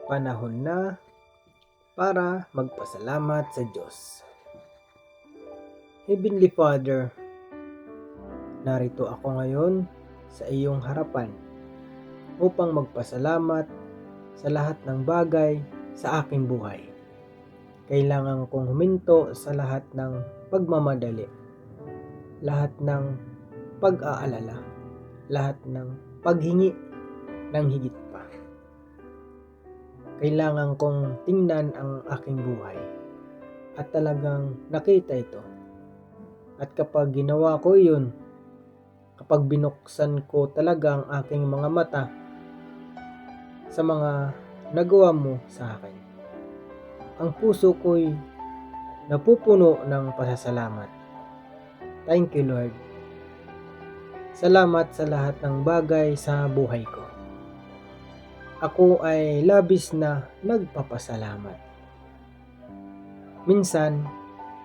Panahon na para magpasalamat sa Diyos. Heavenly Father, narito ako ngayon sa iyong harapan upang magpasalamat sa lahat ng bagay sa aking buhay. Kailangan kong huminto sa lahat ng pagmamadali, lahat ng pag-aalala, lahat ng paghingi ng higit pa. Kailangan kong tingnan ang aking buhay at talagang nakita ito. At kapag ginawa ko yun, kapag binuksan ko talaga ang aking mga mata sa mga nagawa mo sa akin, ang puso ko'y napupuno ng pasasalamat. Thank you, Lord. Salamat sa lahat ng bagay sa buhay ko. Ako ay labis na nagpapasalamat. Minsan,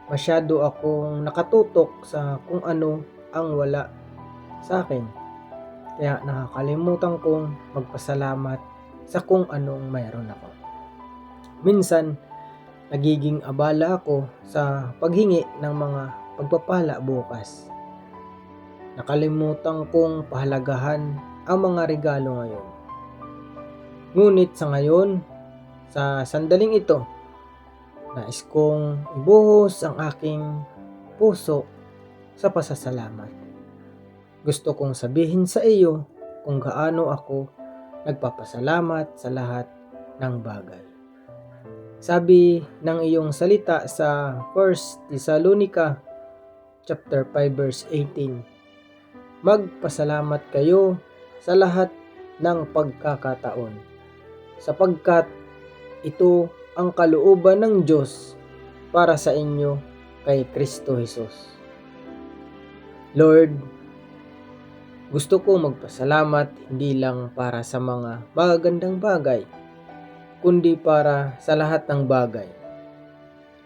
masyado akong nakatutok sa kung ano ang wala sa akin. Kaya nakakalimutan kong magpasalamat sa kung anong mayroon ako. Minsan, nagiging abala ako sa paghingi ng mga pagpapala bukas. Nakalimutan kong pahalagahan ang mga regalo ngayon. Ngunit sa ngayon, sa sandaling ito, nais kong ibuhos ang aking puso sa pasasalamat. Gusto kong sabihin sa iyo kung gaano ako nagpapasalamat sa lahat ng bagay. Sabi ng iyong salita sa 1 Thessalonica chapter 5 verse 18, magpasalamat kayo sa lahat ng pagkakataon, sapagkat ito ang kalooban ng Diyos para sa inyo kay Kristo Jesus. Lord, gusto kong magpasalamat hindi lang para sa mga magagandang bagay, kundi para sa lahat ng bagay.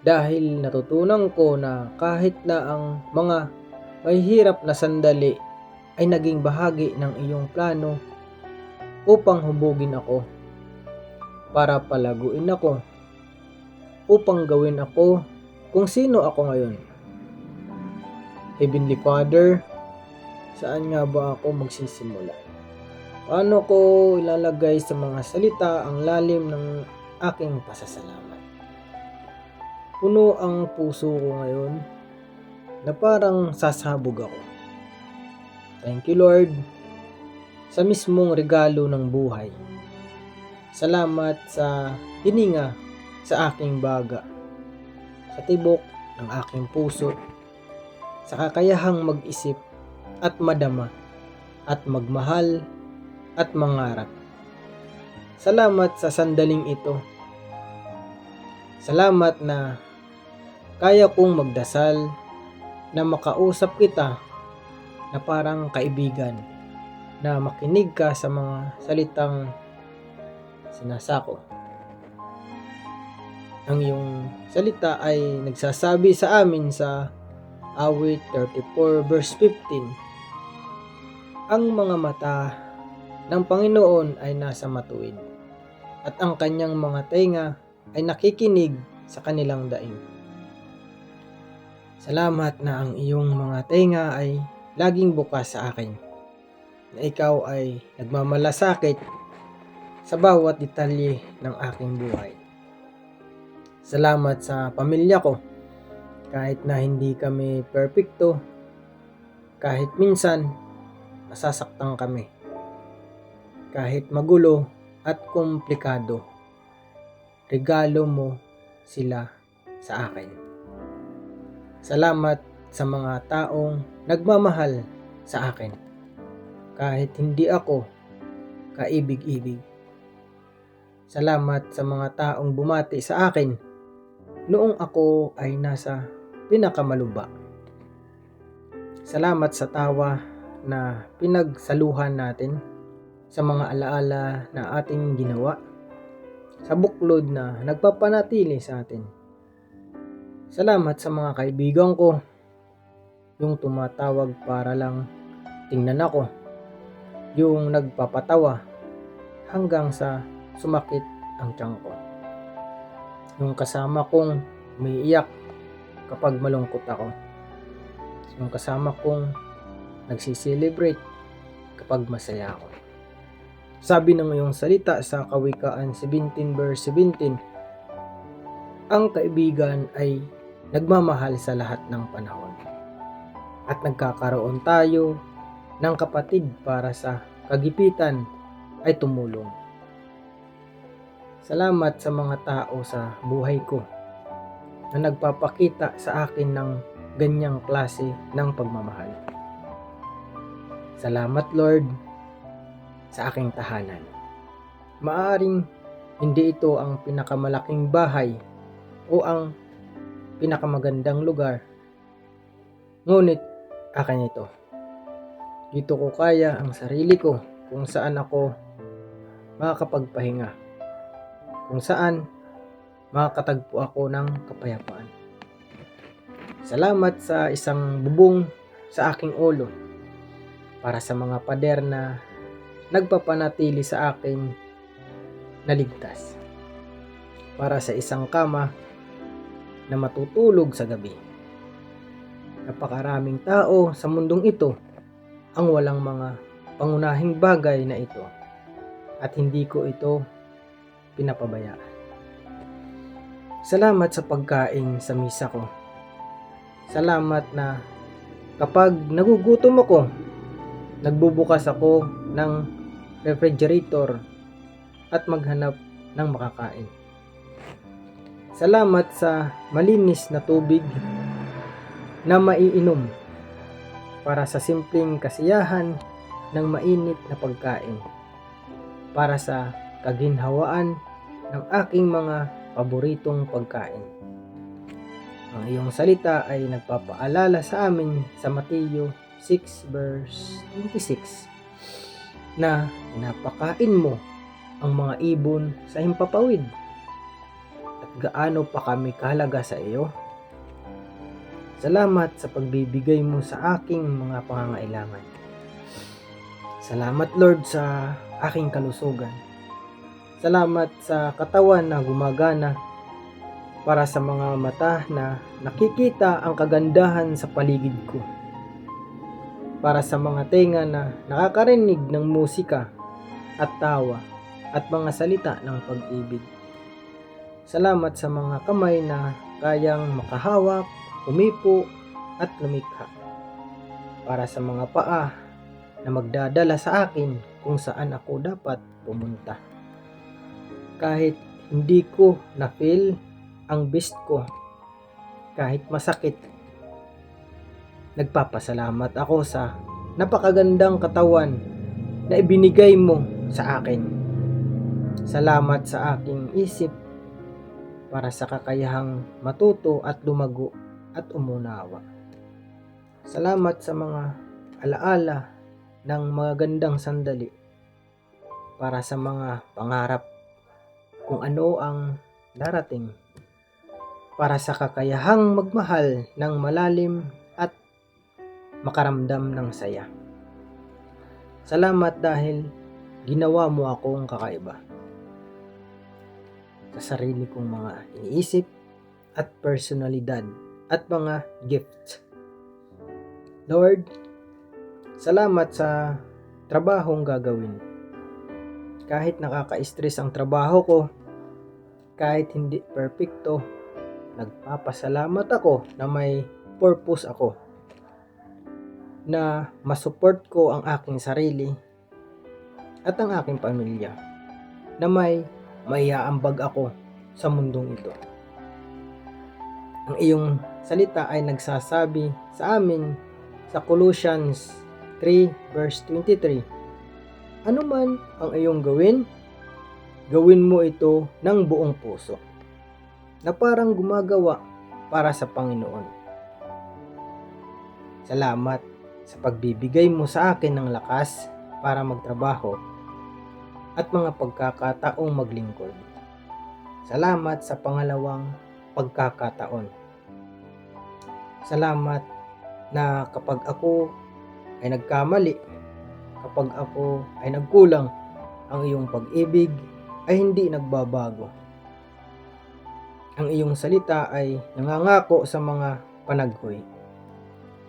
Dahil natutunan ko na kahit na ang mga mahihirap na sandali ay naging bahagi ng iyong plano upang hubugin ako, para palaguin ako, upang gawin ako kung sino ako ngayon. Heavenly Father, saan nga ba ako magsisimula? Paano ko ilalagay sa mga salita ang lalim ng aking pasasalamat? Puno ang puso ko ngayon na parang sasabog ako. Thank you, Lord, sa mismong regalo ng buhay. Salamat sa hininga sa aking baga, sa tibok ng aking puso, sa kakayahang mag-isip at madama at magmahal at mangarap. Salamat sa sandaling ito. Salamat na kaya kong magdasal na makausap kita na parang kaibigan, na makinig ka sa mga salitang sinasako. Ang iyong salita ay nagsasabi sa amin sa awit 34 verse 15, ang mga mata ng Panginoon ay nasa matuwid, at ang kanyang mga tenga ay nakikinig sa kanilang daing. Salamat na ang iyong mga tenga ay laging bukas sa akin, na ikaw ay nagmamalasakit sa bawat detalye ng aking buhay. Salamat sa pamilya ko. Kahit na hindi kami perfecto, kahit minsan nasasaktan kami, kahit magulo at komplikado, regalo mo sila sa akin. Salamat sa mga taong nagmamahal sa akin, kahit hindi ako kaibig-ibig. Salamat sa mga taong bumati sa akin noong ako ay nasa pinakamaluba. Salamat sa tawa na pinagsaluhan natin, sa mga alaala na ating ginawa, sa buklod na nagpapanatili sa atin. Salamat sa mga kaibigan ko, yung tumatawag para lang tingnan ako, yung nagpapatawa hanggang sa sumakit ang tiyan ko. Yung kasama kong umiiyak kapag malungkot ako. Yung kasama kong nagsiselebrate kapag masaya ako. Sabi ng iyong salita sa Kawikaan 17 verse 17, ang kaibigan ay nagmamahal sa lahat ng panahon. At nagkakaroon tayo ng kapatid para sa kagipitan ay tumulong. Salamat sa mga tao sa buhay ko na nagpapakita sa akin ng ganyang klase ng pagmamahal. Salamat Lord sa aking tahanan. Maaring hindi ito ang pinakamalaking bahay o ang pinakamagandang lugar, ngunit akin ito. Dito ko kaya ang sarili ko, kung saan ako makakapagpahinga, kung saan makakatagpo ako ng kapayapaan. Salamat sa isang bubong sa aking ulo para sa mga pader na nagpapanatili sa akin na ligtas, para sa isang kama na matutulog sa gabi. Napakaraming tao sa mundong ito ang walang mga pangunahing bagay na ito at hindi ko ito pinapabayaan. Salamat sa pagkain sa misa ko. Salamat na kapag nagugutom ako, nagbubukas ako ng refrigerator at maghanap ng makakain. Salamat sa malinis na tubig na maiinom para sa simpleng kasiyahan ng mainit na pagkain, para sa kaginhawaan ng aking mga paboritong pagkain. Ang iyong salita ay nagpapaalala sa amin sa Mateo 6 verse 26 na pinapakain mo ang mga ibon sa himpapawid. At gaano pa kami kahalaga sa iyo? Salamat sa pagbibigay mo sa aking mga pangangailangan. Salamat Lord sa aking kalusugan. Salamat sa katawan na gumagana, para sa mga mata na nakikita ang kagandahan sa paligid ko, para sa mga tenga na nakakarinig ng musika at tawa at mga salita ng pag-ibig. Salamat sa mga kamay na kayang makahawak, umipo at lumikha, para sa mga paa na magdadala sa akin kung saan ako dapat pumunta. Kahit hindi ko na-feel ang best ko, kahit masakit, nagpapasalamat ako sa napakagandang katawan na ibinigay mo sa akin. Salamat sa aking isip para sa kakayahang matuto at lumago at umunawa. Salamat sa mga alaala ng magagandang sandali, para sa mga pangarap kung ano ang darating, para sa kakayahang magmahal ng malalim at makaramdam ng saya. Salamat dahil ginawa mo akong kakaiba sa sarili kong mga iniisip at personalidad at mga gift. Lord, salamat sa trabahong gagawin. Kahit nakaka-stress ang trabaho ko, kahit hindi perfecto, nagpapasalamat ako na may purpose ako, na masupport ko ang aking sarili at ang aking pamilya, na may maiaambag ako sa mundong ito. Ang iyong salita ay nagsasabi sa amin sa Colossians 3 verse 23, ano man ang iyong gawin, gawin mo ito ng buong puso, na parang gumagawa para sa Panginoon. Salamat sa pagbibigay mo sa akin ng lakas para magtrabaho at mga pagkakataong maglingkod. Salamat sa pangalawang pagkakataon. Salamat na kapag ako ay nagkamali, kapag ako ay nagkulang, ang iyong pag-ibig, ay hindi nagbabago. Ang iyong salita ay nangangako sa mga panaghoy.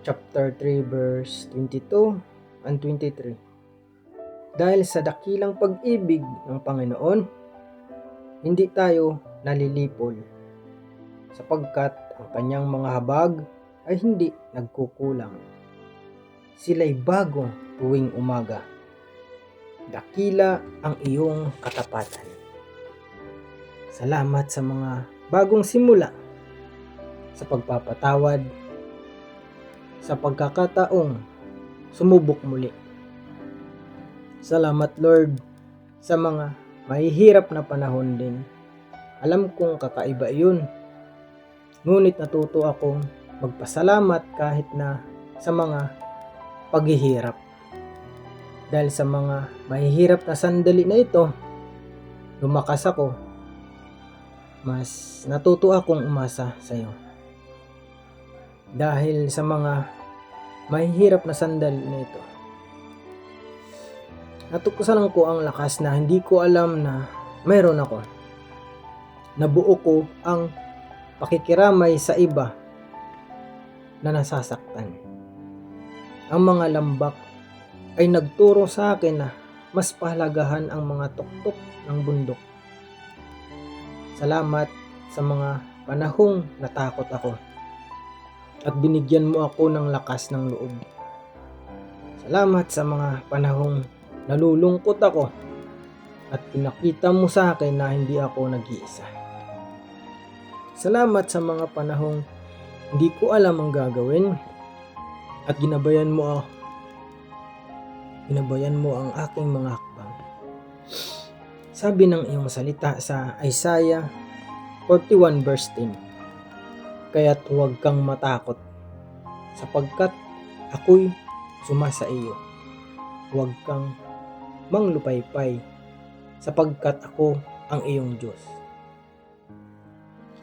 Chapter 3 verse 22 and 23. Dahil sa dakilang pag-ibig ng Panginoon, hindi tayo nalilipol, sapagkat ang kanyang mga habag ay hindi nagkukulang. Sila'y bago tuwing umaga. Dakila ang iyong katapatan. Salamat sa mga bagong simula, sa pagpapatawad, sa pagkakataong sumubok muli. Salamat Lord sa mga mahihirap na panahon din. Alam kong kakaiba yun. Ngunit natuto akong magpasalamat kahit na sa mga paghihirap. Dahil sa mga mahihirap na sandali na ito, lumakas ako. Mas natuto akong umasa sa iyo. Dahil sa mga mahihirap na sandali na ito, natuklasan ko ang lakas na hindi ko alam na mayroon ako. Nabuo ko ang pakikiramay sa iba na nasasaktan. Ang mga lambak ay nagturo sa akin na mas pahalagahan ang mga tuktok ng bundok. Salamat sa mga panahong natakot ako at binigyan mo ako ng lakas ng loob. Salamat sa mga panahong nalulungkot ako at pinakita mo sa akin na hindi ako nag-iisa. Salamat sa mga panahong hindi ko alam ang gagawin at ginabayan mo ang aking mga hakbang. Sabi ng iyong salita sa Isaiah 41 verse 10, kaya't huwag kang matakot, sapagkat ako'y sumasa iyo. Huwag kang manglupaypay, sapagkat ako ang iyong Diyos.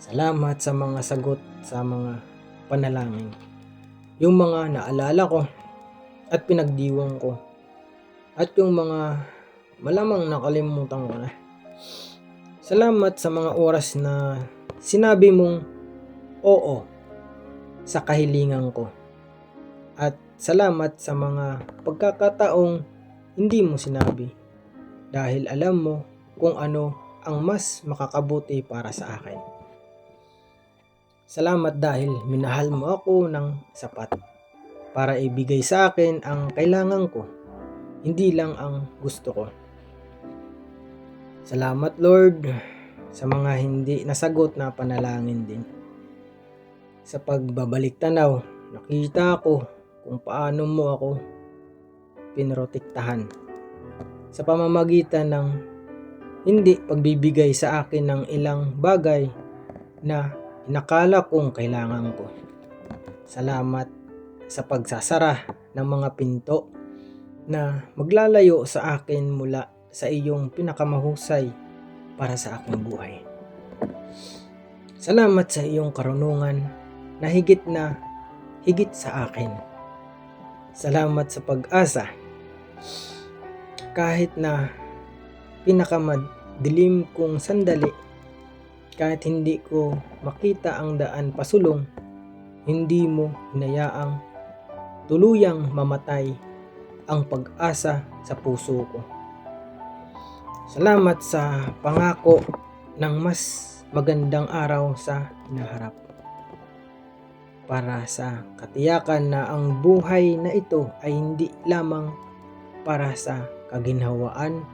Salamat sa mga sagot sa mga panalangin, yung mga naalala ko at pinagdiwang ko, at yung mga malamang nakalimutan ko na. Salamat sa mga oras na sinabi mong oo sa kahilingan ko. At salamat sa mga pagkakataong hindi mo sinabi dahil alam mo kung ano ang mas makakabuti para sa akin. Salamat dahil minahal mo ako ng sapat para ibigay sa akin ang kailangan ko, hindi lang ang gusto ko. Salamat Lord sa mga hindi nasagot na panalangin din. Sa pagbabalik tanaw, nakita ko kung paano mo ako pinrotektahan sa pamamagitan ng hindi pagbibigay sa akin ng ilang bagay na inakala kong kailangan ko. Salamat sa pagsasara ng mga pinto na maglalayo sa akin mula sa iyong pinakamahusay para sa aking buhay. Salamat sa iyong karunungan na higit sa akin. Salamat sa pag-asa kahit na pinakamadilim kong sandali, kahit hindi ko makita ang daan pasulong, hindi mo hinayaang tuluyang mamatay ang pag-asa sa puso ko. Salamat sa pangako ng mas magandang araw sa hinaharap. Para sa katiyakan na ang buhay na ito ay hindi lamang para sa kaginhawaan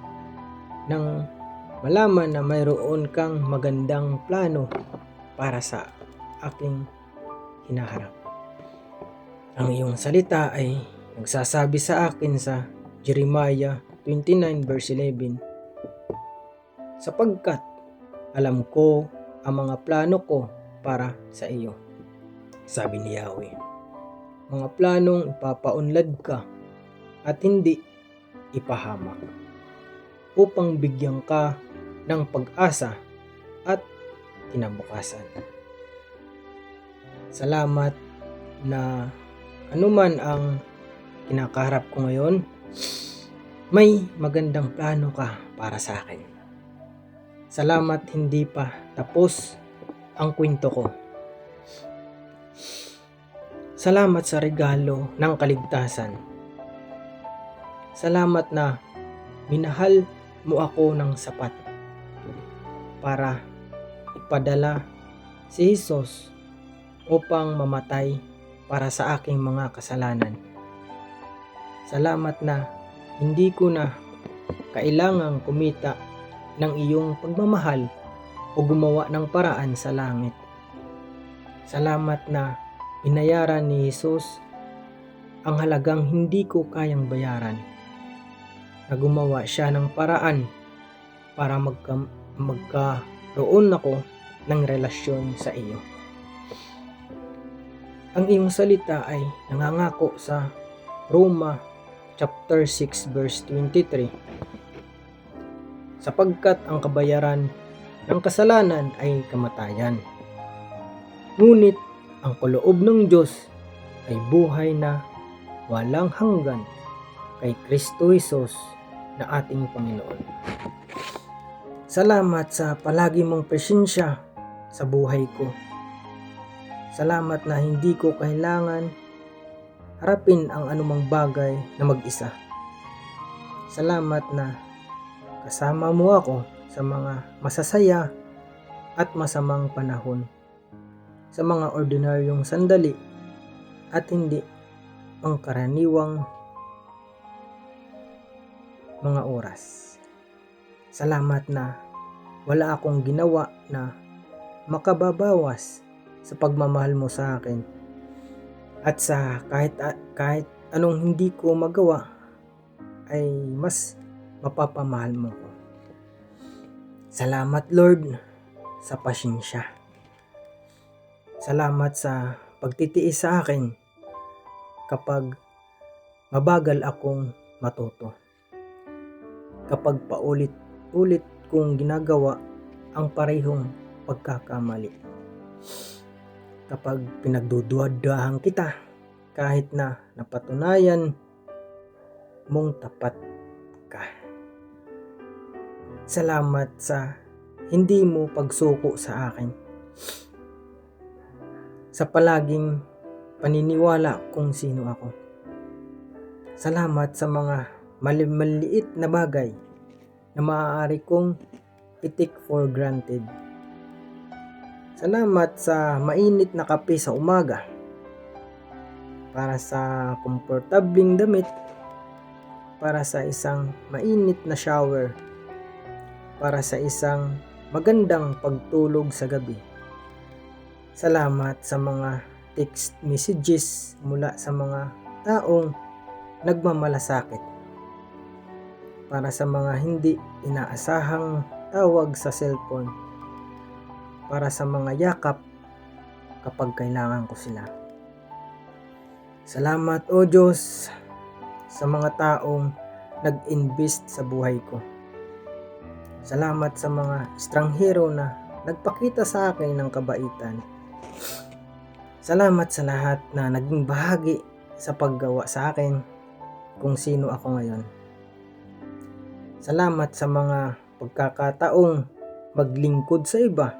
ng malaman na mayroon kang magandang plano para sa aking hinaharap. Ang iyong salita ay nagsasabi sa akin sa Jeremiah 29 verse 11, sapagkat alam ko ang mga plano ko para sa iyo, sabi ni Yahweh, mga planong ipapaunlad ka at hindi ipahamak, upang bigyan ka ng pag-asa at kinabukasan. Salamat na anuman ang kinakaharap ko ngayon, may magandang plano ka para sa akin. Salamat hindi pa tapos ang kwento ko. Salamat sa regalo ng kaligtasan. Salamat na minahal mo ako ng sapat para ipadala si Jesus upang mamatay para sa aking mga kasalanan. Salamat na hindi ko na kailangang kumita ng iyong pagmamahal o gumawa ng paraan sa langit. Salamat na binayaran ni Jesus ang halagang hindi ko kayang bayaran. Na gumawa siya ng paraan para magkaroon ako ng relasyon sa iyo. Ang iyong salita ay nangangako sa Roma chapter 6 verse 23. Sapagkat ang kabayaran ng kasalanan ay kamatayan. Ngunit ang kaloob ng Diyos ay buhay na walang hanggan kay Kristo Jesus na ating Panginoon. Salamat sa palagi mong presensya sa buhay ko. Salamat na hindi ko kailangan harapin ang anumang bagay na mag-isa. Salamat na kasama mo ako sa mga masasaya at masamang panahon, sa mga ordinaryong sandali at hindi pangkaraniwang mga oras. Salamat na wala akong ginawa na makababawas sa pagmamahal mo sa akin at sa kahit anong hindi ko magawa ay mas mapapamahal mo ko. Salamat Lord sa pasensya. Salamat sa pagtitiis sa akin kapag mabagal akong matuto. Kapag paulit-ulit kong ginagawa ang parehong pagkakamali. Kapag pinagdududahan kita kahit na napatunayan mong tapat ka. Salamat sa hindi mo pagsuko sa akin. Sa palaging paniniwala kung sino ako. Salamat sa mga maliit na bagay na maaari kong i-take for granted. Salamat sa mainit na kape sa umaga, para sa komportabling damit, para sa isang mainit na shower, para sa isang magandang pagtulog sa gabi. Salamat sa mga text messages mula sa mga taong nagmamalasakit, para sa mga hindi inaasahang tawag sa cellphone, para sa mga yakap kapag kailangan ko sila. Salamat o Diyos sa mga taong nag-invest sa buhay ko. Salamat sa mga estranghero na nagpakita sa akin ng kabaitan. Salamat sa lahat na naging bahagi sa paggawa sa akin kung sino ako ngayon. Salamat sa mga pagkakataong maglingkod sa iba,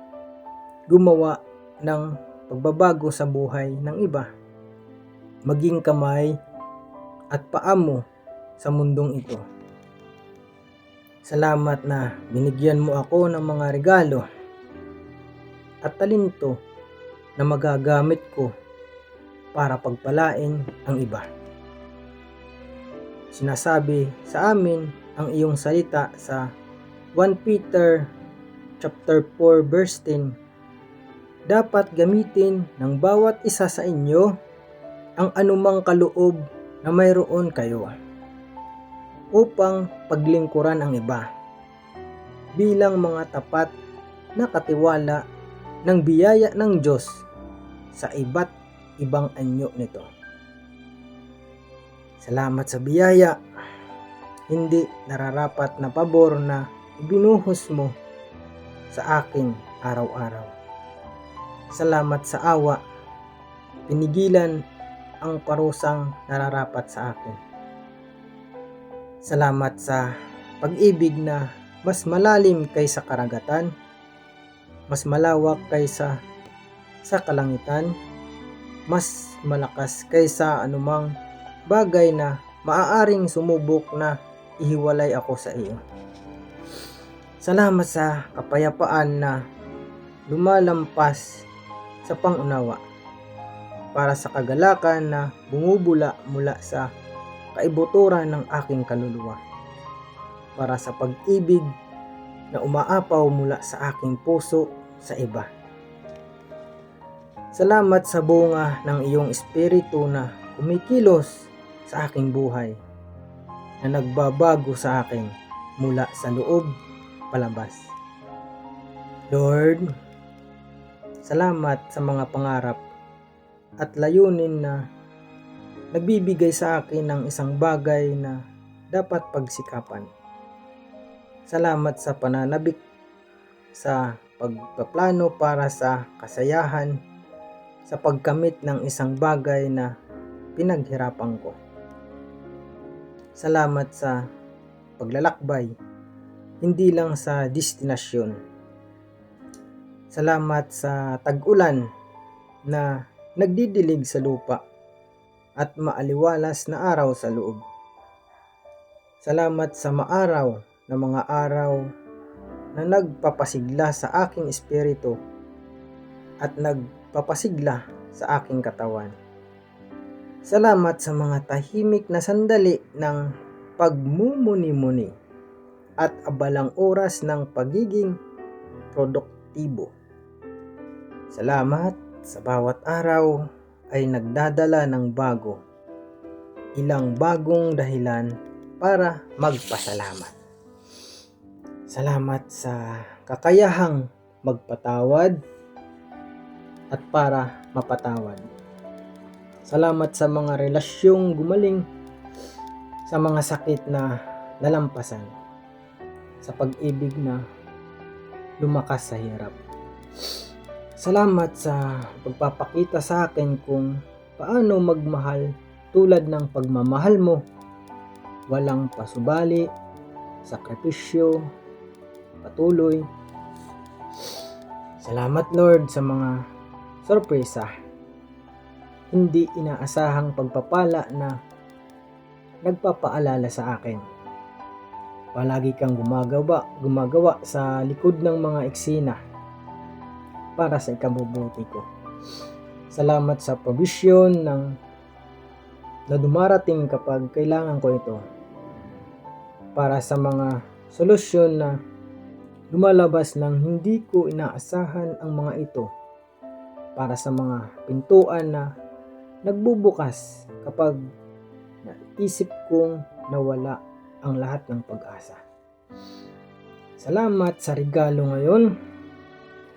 gumawa ng pagbabago sa buhay ng iba, maging kamay at paa mo sa mundong ito. Salamat na binigyan mo ako ng mga regalo at talento na magagamit ko para pagpalain ang iba. Sinasabi sa amin ang iyong salita sa 1 Peter chapter 4 verse 10. Dapat gamitin ng bawat isa sa inyo ang anumang kaloob na mayroon kayo upang paglingkuran ang iba bilang mga tapat na katiwala ng biyaya ng Diyos sa iba't ibang anyo nito. Salamat sa biyaya, hindi nararapat na pabor na ibinuhos mo sa akin araw-araw. Salamat sa awa, pinigilan ang parusang nararapat sa akin. Salamat sa pag-ibig na mas malalim kaysa karagatan, mas malawak kaysa sa kalangitan, mas malakas kaysa anumang bagay na maaaring sumubok na ihiwalay ako sa iyo. Salamat sa kapayapaan na lumalampas sa pangunawa, para sa kagalakan na bumubula mula sa kaibuturan ng aking kaluluwa, para sa pag-ibig na umaapaw mula sa aking puso sa iba. Salamat sa bunga ng iyong espiritu na kumikilos sa aking buhay, na nagbabago sa akin mula sa loob palabas. Lord, salamat sa mga pangarap at layunin na nagbibigay sa akin ng isang bagay na dapat pagsikapan. Salamat sa pananabik, sa pagpaplano para sa kasayahan, sa pagkamit ng isang bagay na pinaghirapan ko. Salamat sa paglalakbay, hindi lang sa destinasyon. Salamat sa tag-ulan na nagdidilig sa lupa at maaliwalas na araw sa loob. Salamat sa maaraw na mga araw na nagpapasigla sa aking espiritu at nagpapasigla sa aking katawan. Salamat sa mga tahimik na sandali ng pagmumuni-muni at abalang oras ng pagiging produktibo. Salamat sa bawat araw ay nagdadala ng bago, ilang bagong dahilan para magpasalamat. Salamat sa kakayahang magpatawad at para mapatawad. Salamat sa mga relasyong gumaling, sa mga sakit na nalampasan, sa pag-ibig na lumakas sa hirap. Salamat sa pagpapakita sa akin kung paano magmahal tulad ng pagmamahal mo. Walang pasubali, sakripisyo, patuloy. Salamat Lord sa mga sorpresa, hindi inaasahang pagpapala na nagpapaalala sa akin. Palagi kang gumagawa sa likod ng mga eksena para sa ikabubuti ko. Salamat sa provision na dumarating kapag kailangan ko ito, para sa mga solusyon na lumalabas nang hindi ko inaasahan ang mga ito, para sa mga pintuan na nagbubukas kapag naisip kong nawala ang lahat ng pag-asa. Salamat sa regalo ngayon.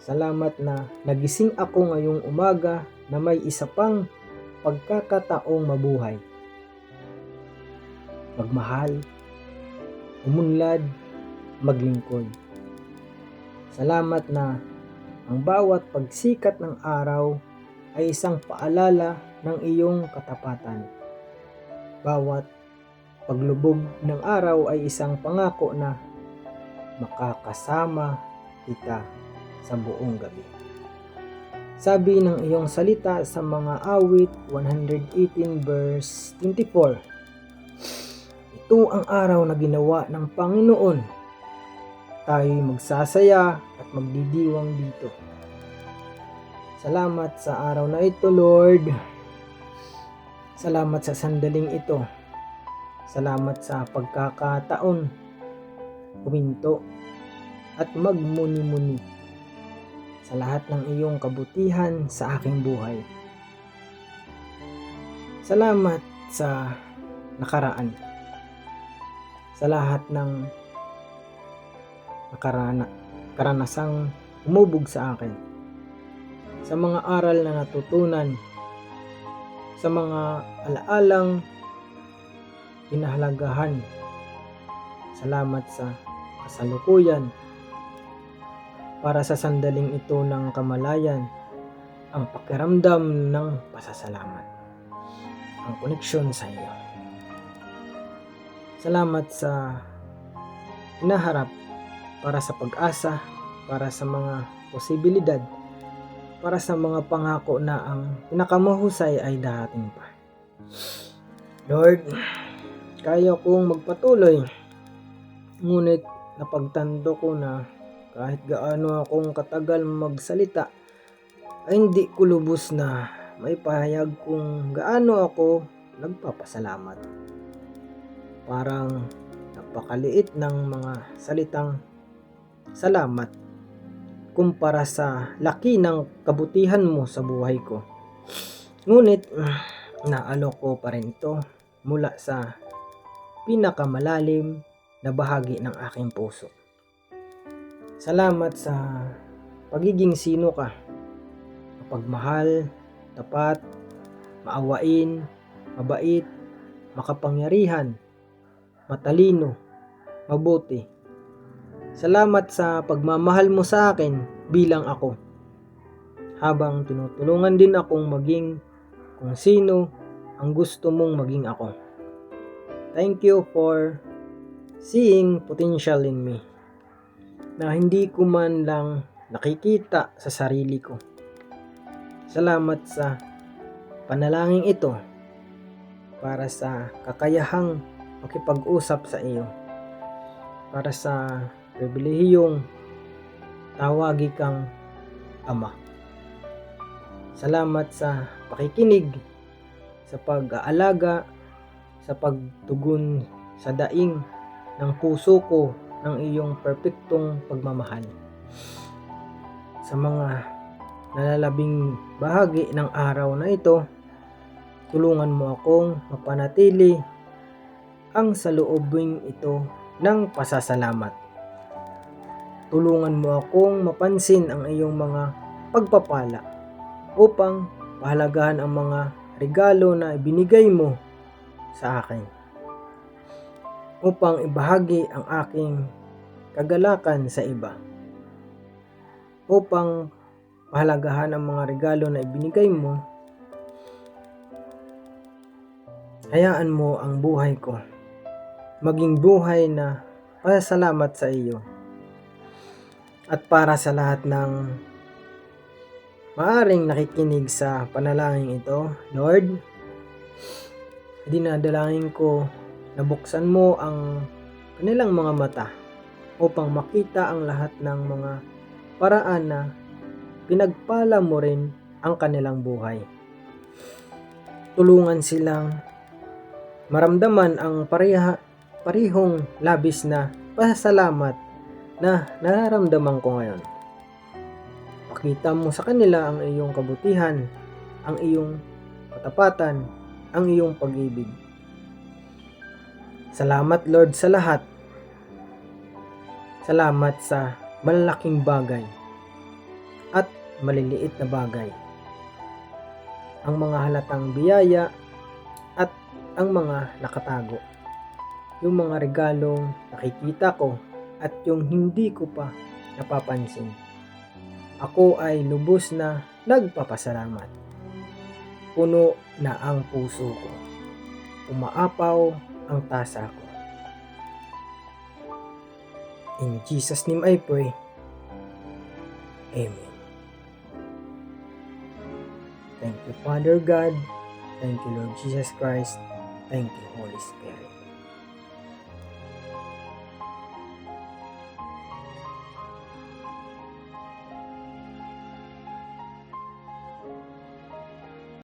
Salamat na nagising ako ngayong umaga na may isa pang pagkakataong mabuhay, magmahal, umunlad, maglingkod. Salamat na ang bawat pagsikat ng araw ay isang paalala ng iyong katapatan. Bawat paglubog ng araw ay isang pangako na makakasama kita sa buong gabi. Sabi ng iyong salita sa mga awit 118 verse 24, ito ang araw na ginawa ng Panginoon. Tayo'y magsasaya at magdidiwang dito. Salamat sa araw na ito, Lord. Salamat sa sandaling ito. Salamat sa pagkakataon huminto at magmuni-muni sa lahat ng iyong kabutihan sa aking buhay. Salamat sa nakaraan, sa lahat ng karanasang umubog sa akin, sa mga aral na natutunan, sa mga alaalang pinahalagahan. Salamat sa kasalukuyan, para sa sandaling ito ng kamalayan, ang pakiramdam ng pasasalamat, ang koneksyon sa iyo. Salamat sa hinaharap para sa pag-asa, para sa mga posibilidad, para sa mga pangako na ang pinakamahusay ay darating pa. Lord, kaya kong magpatuloy, ngunit napagtanto ko na kahit gaano akong katagal magsalita, ay hindi ko lubos na may pahayag kung gaano ako nagpapasalamat. Parang napakaliit ng mga salitang salamat kumpara sa laki ng kabutihan mo sa buhay ko. Ngunit naalok ko pa rin ito mula sa pinakamalalim na bahagi ng aking puso. Salamat sa pagiging sino ka. Mapagmahal, tapat, maawain, mabait, makapangyarihan, matalino, mabuti. Salamat sa pagmamahal mo sa akin bilang ako, habang tinutulungan din akong maging kung sino ang gusto mong maging ako. Thank you for seeing potential in me na hindi ko man lang nakikita sa sarili ko. Salamat sa panalangin ito para sa kakayahang makipag-usap sa iyo, para sa pribilehiyong tawagi kang Ama. Salamat sa pakikinig, sa pag-aalaga, sa pagtugon sa daing ng puso ko ng iyong perpektong pagmamahal. Sa mga nalalabing bahagi ng araw na ito, tulungan mo akong mapanatili ang saloobing ito ng pasasalamat. Tulungan mo akong mapansin ang iyong mga pagpapala upang pahalagahan ang mga regalo na ibinigay mo sa akin, upang ibahagi ang aking kagalakan sa iba, upang pahalagahan ang mga regalo na ibinigay mo. Hayaan mo ang buhay ko maging buhay na pasasalamat sa iyo. At para sa lahat ng maaring nakikinig sa panalangin ito, Lord, dinadalangin ko na buksan mo ang kanilang mga mata upang makita ang lahat ng mga paraan na pinagpala mo rin ang kanilang buhay. Tulungan silang maramdaman ang parehong labis na pasasalamat na nararamdaman ko ngayon. Pakita mo sa kanila ang iyong kabutihan, ang iyong katapatan, ang iyong pag-ibig. Salamat Lord sa lahat. Salamat sa malalaking bagay at maliliit na bagay. Ang mga halatang biyaya at ang mga nakatago. Yung mga regalong nakikita ko at yung hindi ko pa napapansin. Ako ay lubos na nagpapasalamat. Puno na ang puso ko. Umaapaw ang tasa ko. In Jesus' name I pray. Amen. Thank you, Father God. Thank you, Lord Jesus Christ. Thank you, Holy Spirit.